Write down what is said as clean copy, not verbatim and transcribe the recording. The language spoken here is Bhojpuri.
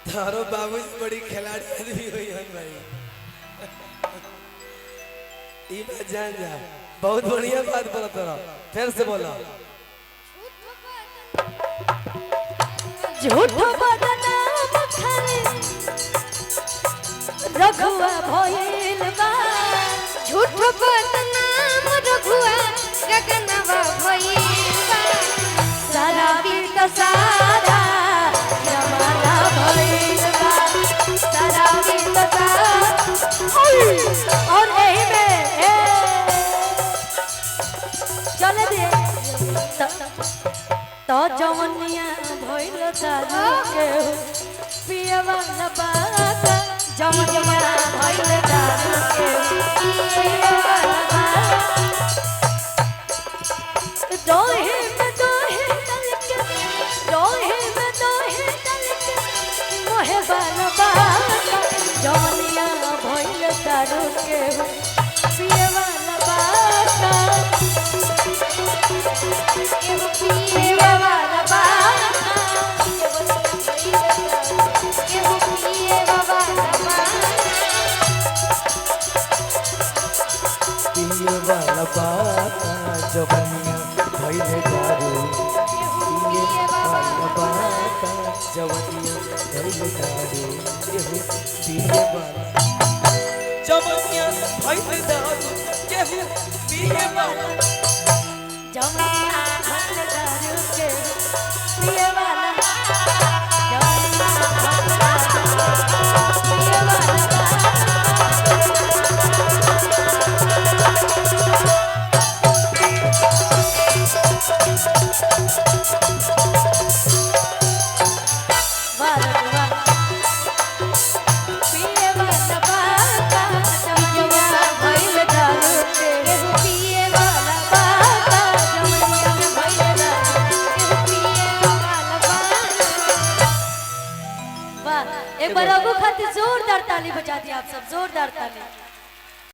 तारो बाबू बड़ी खिलाड़ी आदमी हुई हन भाई। ई बात जान जा, बहुत बढ़िया बात बोला तोरा। फिर से बोला। झूठ बदनाम खाली रघुआ भइल बा। झूठ बदनाम रघुआ गगनवा भइल बा। सारा बीत सारा जमाना भइल बा। सारा बीत सारा और यही में चले दे तो जवनिया भइल दारू के पिए वाला बात। जवनिया भइल दारू के पिए वाला बात। दोहे में दोहे तलके दोहे में दोहे तलके मोहे वाला बात। जवनिया भइल दारू के पिए वाला बात। एगो पिए वाला बा। एगो पिए वाला बा। पिए वाला बात जवनिया भइले दारू। पिए वाला बात जवनिया भइले दारू। केहू पिए वाला जवनिया भइले दारू। केहू पिए वाला जवनिया भइल दारू के पिए वाला। जवनिया भइल दारू के पिए वाला। एक बार रघु खातिर जोरदार ताली बजा दिया आप सब, जोरदार ताली।